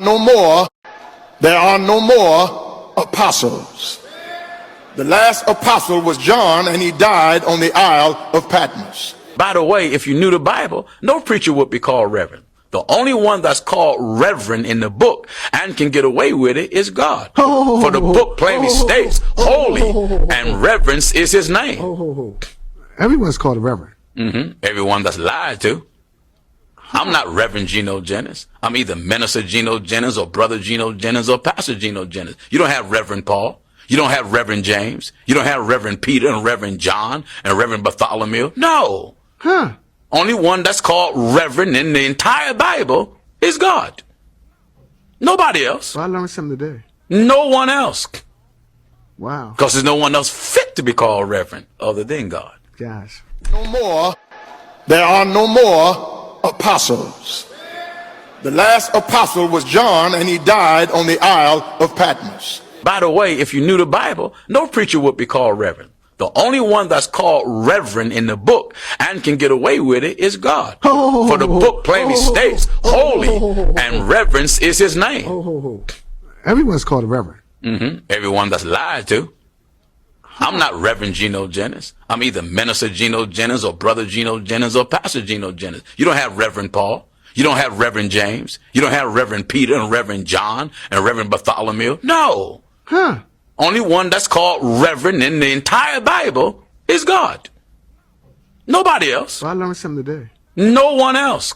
No more, there are no more apostles. The last apostle was John, and he died on the Isle of Patmos. By the way, if you knew the Bible, no preacher would be called Reverend. The only one that's called Reverend in the book and can get away with it is God. For the book plainly states, holy, and reverence is his name. Everyone's called a Reverend. Everyone that's lied to. I'm not Reverend Geno Jennings. I'm either Minister Geno Jennings or Brother Geno Jennings or Pastor Geno Jennings. You don't have Reverend Paul. You don't have Reverend James. You don't have Reverend Peter and Reverend John and Reverend Bartholomew. No. Only one that's called Reverend in the entire Bible is God. Nobody else. Well, I learned something today. No one else. Wow. Because there's no one else fit to be called Reverend other than God. Gosh. No more, there are no more apostles. The last apostle was John, and he died on the Isle of Patmos. By the way, if you knew the Bible, no preacher would be called Reverend. The only one that's called Reverend in the book and can get away with it is God. For the book plainly states, holy, and reverence is his name. Everyone's called a Reverend. Everyone that's lied to. I'm not Reverend Geno Jennings. I'm either Minister Geno Jennings or Brother Geno Jennings or Pastor Geno Jennings. You don't have Reverend Paul. You don't have Reverend James. You don't have Reverend Peter and Reverend John and Reverend Bartholomew. No. Only one that's called Reverend in the entire Bible is God. Nobody else. Well, I learned something today. No one else.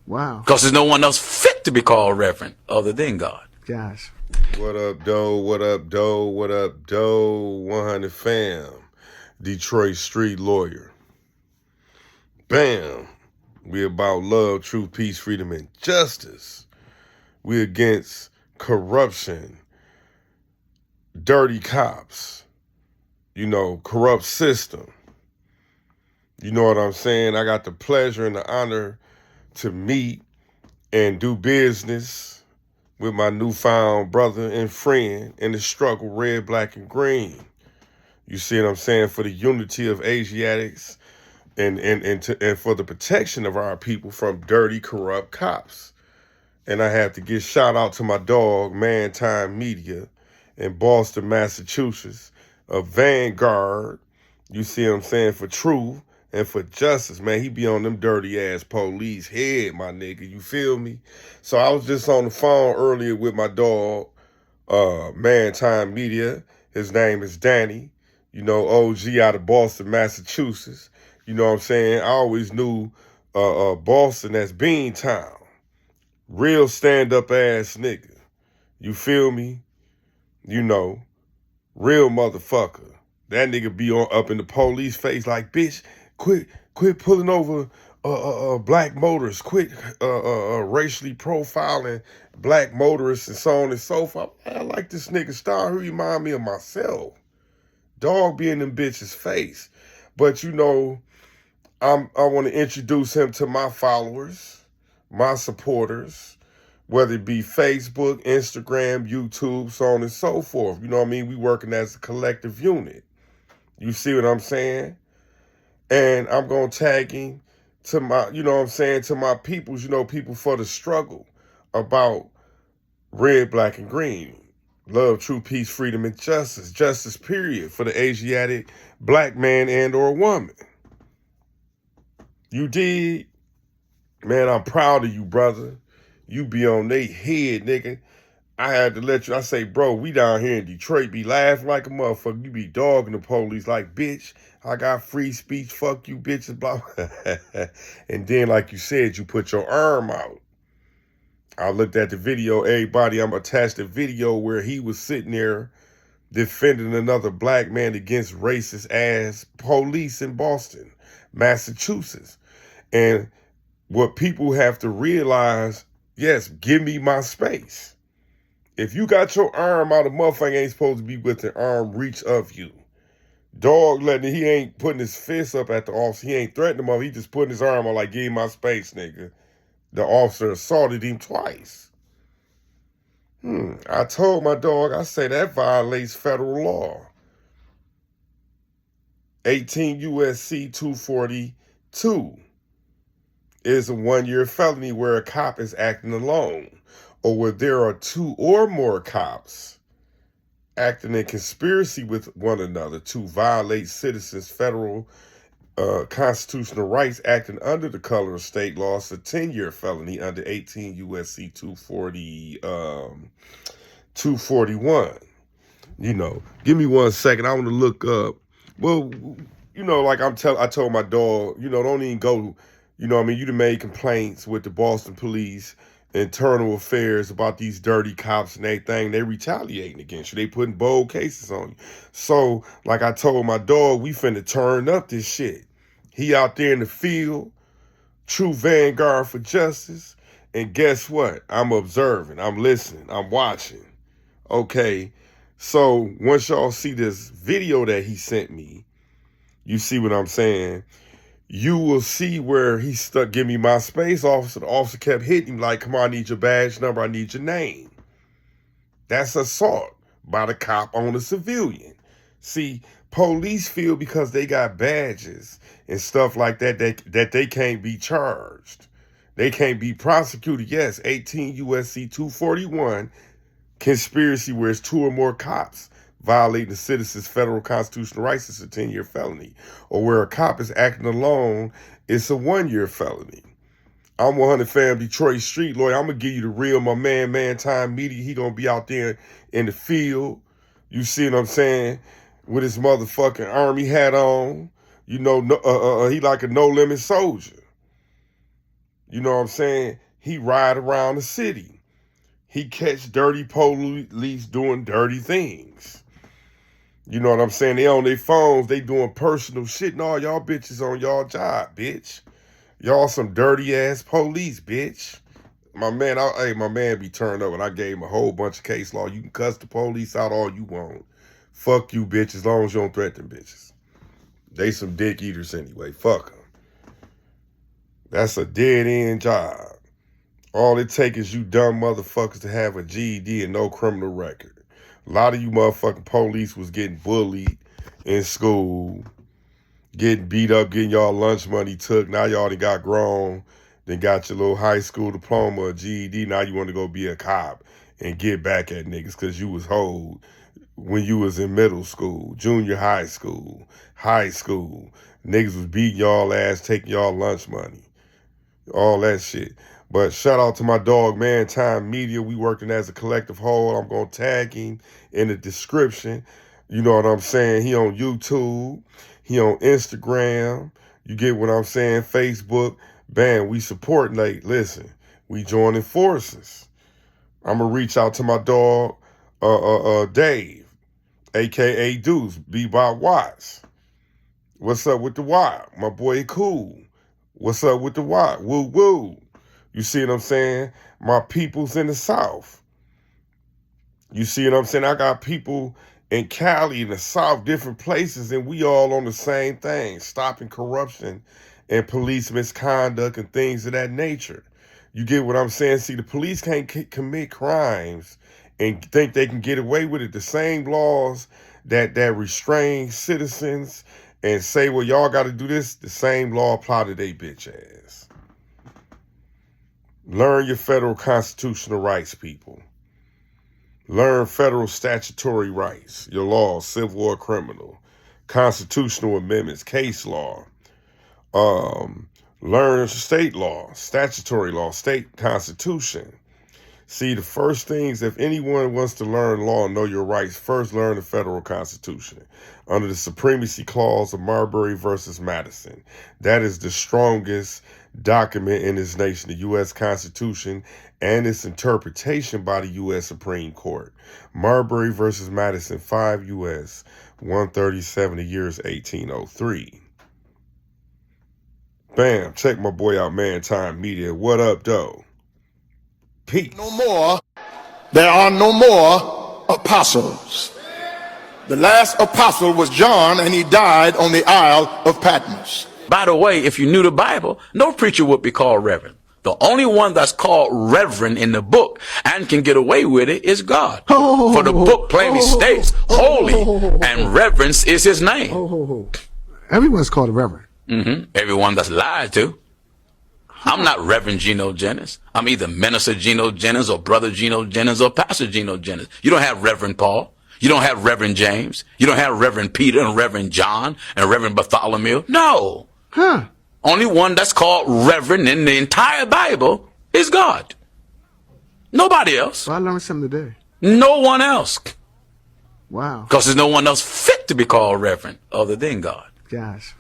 Wow. Because there's no one else fit to be called Reverend other than God. Gosh. What up, doe? What up, doe? What up, doe? 100 fam. Detroit street lawyer. Bam. We about love, truth, peace, freedom, and justice. We against corruption, dirty cops, corrupt system. You know what I'm saying? I got the pleasure and the honor to meet and do business with my newfound brother and friend in the struggle, red, black, and green. You see what I'm saying? For the unity of Asiatics and for the protection of our people from dirty, corrupt cops. And I have to give shout out to my dog, Man Time Media, in Boston, Massachusetts, a vanguard, you see what I'm saying, for truth and for justice. Man, he be on them dirty ass police head, my nigga, you feel me? So I was just on the phone earlier with my dog, Man Time Media. His name is Danny, OG out of Boston, Massachusetts. You know what I'm saying? I always knew Boston as Bean Town. Real stand-up ass nigga. You feel me? Real motherfucker. That nigga be up in the police face like, bitch, quit pulling over black motorists, quit racially profiling black motorists and so on and so forth. I like this nigga style. He remind me of myself. Dog be in them bitches' face. But I want to introduce him to my followers, my supporters, whether it be Facebook, Instagram, YouTube, so on and so forth. You know what I mean? We working as a collective unit. You see what I'm saying? And I'm going to tag him to my, to my peoples, people for the struggle about red, black, and green. Love, truth, peace, freedom, and justice. Justice, period, for the Asiatic black man and or woman. You did? Man, I'm proud of you, brother. You be on they head, nigga. I had to let you, I say, bro, we down here in Detroit be laughing like a motherfucker. You be dogging the police like, bitch, I got free speech, fuck you bitches, blah. And then, like you said, you put your arm out. I looked at the video, everybody, I'm attached to video where he was sitting there defending another black man against racist ass police in Boston, Massachusetts. And what people have to realize, yes, give me my space. If you got your arm out, a motherfucker ain't supposed to be within arm reach of you. Dog he ain't putting his fist up at the officer. He ain't threatening him. He just putting his arm out like, give me my space, nigga. The officer assaulted him twice. I told my dog, I say that violates federal law. 18 U.S.C. 242 is a 1-year felony where a cop is acting alone or where there are two or more cops acting in conspiracy with one another to violate citizens' federal constitutional rights acting under the color of state law, it's a 10-year felony under 18 U.S.C. 241. You know, give me 1 second. I want to look up. Well, you know, like I told my dog, you know, don't even go. You know, I mean, you done made complaints with the Boston police, internal affairs about these dirty cops and everything. They retaliating against you. They putting bold cases on you. So, like I told my dog, we finna turn up this shit. He out there in the field, true vanguard for justice. And guess what? I'm observing. I'm listening. I'm watching. Okay. So once y'all see this video that he sent me, you see what I'm saying? You will see where he stuck, give me my space, officer. The officer kept hitting him like, come on, I need your badge number. I need your name. That's assault by the cop on a civilian. See, police feel because they got badges and stuff like that, that they can't be charged. They can't be prosecuted. Yes, 18 U.S.C. 241. Conspiracy where it's two or more cops violating the citizen's federal constitutional rights is a 10-year felony. Or where a cop is acting alone, it's a 1-year felony. I'm 100 fam Detroit street lawyer. I'm going to give you the real, my man time media. He going to be out there in the field. You see what I'm saying? With his motherfucking army hat on. You know, he like a no-limit soldier. You know what I'm saying? He ride around the city. He catch dirty police doing dirty things. You know what I'm saying? They on their phones, they doing personal shit. No, y'all bitches on y'all job, bitch. Y'all some dirty ass police, bitch. My man be turned up and I gave him a whole bunch of case law. You can cuss the police out all you want. Fuck you, bitch, as long as you don't threaten bitches. They some dick eaters anyway. Fuck them. That's a dead end job. All it takes is you dumb motherfuckers to have a GED and no criminal record. A lot of you motherfucking police was getting bullied in school, getting beat up, getting y'all lunch money took. Now y'all done got grown, then got your little high school diploma or GED. Now you want to go be a cop and get back at niggas because you was hoed when you was in middle school, junior high school, high school. Niggas was beating y'all ass, taking y'all lunch money, all that shit. But shout out to my dog, Man Time Media. We working as a collective whole. I'm going to tag him in the description. You know what I'm saying? He on YouTube. He on Instagram. You get what I'm saying? Facebook. Bam, we supporting. Like, listen, we joining forces. I'm going to reach out to my dog, Dave, a.k.a. Deuce, Bebop Watts. What's up with the Y? My boy Cool. What's up with the Y? Woo, woo. You see what I'm saying? My people's in the South. You see what I'm saying? I got people in Cali, in the South, different places, and we all on the same thing, stopping corruption and police misconduct and things of that nature. You get what I'm saying? See, the police can't commit crimes and think they can get away with it. The same laws that restrain citizens and say, well, y'all got to do this, the same law apply to they bitch ass. Learn your federal constitutional rights, people. Learn federal statutory rights, your laws, civil or criminal, constitutional amendments, case law. Learn state law, statutory law, state constitution. See, the first things, if anyone wants to learn law and know your rights, first learn the federal constitution. Under the supremacy clause of Marbury versus Madison. That is the strongest document in this nation, the U.S. Constitution, and its interpretation by the U.S. Supreme Court. Marbury versus Madison, 5 U.S. 137, the year is 1803. Bam, check my boy out, Man Time Media. What up, though? Peace. There are no more apostles. The last apostle was John, and he died on the Isle of Patmos. By the way, if you knew the Bible, no preacher would be called Reverend. The only one that's called Reverend in the book and can get away with it is God. For the book plainly states, holy, and reverence is his name. Everyone's called a reverend. Everyone that's lied to. I'm not Reverend Geno Jennings. I'm either Minister Geno Jennings or Brother Geno Jennings or Pastor Geno Jennings. You don't have Reverend Paul. You don't have Reverend James. You don't have Reverend Peter and Reverend John and Reverend Bartholomew. No. Huh. Only one that's called Reverend in the entire Bible is God. Nobody else. Well, I learned something today. No one else. Wow. Because there's no one else fit to be called Reverend other than God. Gosh.